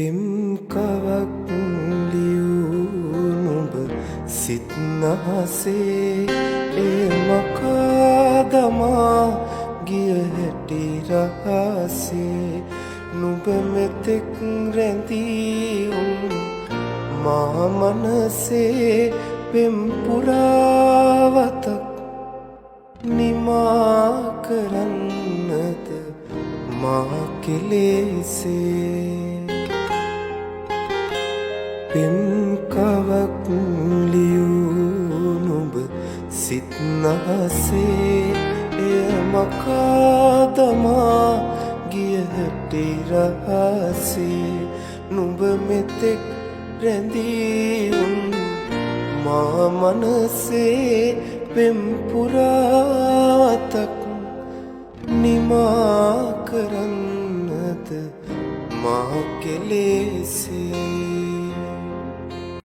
පෙම් කවක් ලියූ නුඹ සිත් නහසේ එය මකා දමා ගිය හැටි රහසේ නුඹ මෙතෙක් රැඳී මා මනසේ පෙම් පුරාවතක් නිමා කරන්නද මා කෙලෙසේ පෙම් කවක් ලියූ නුඹ සිත් නහසේ එය මකා දමා ගිය හැටි රහසේ නුඹ මෙතෙක් රැඳී මා මනසේ පෙම් පුරාවතක් නිමා කරන්නද මා කෙලෙසේ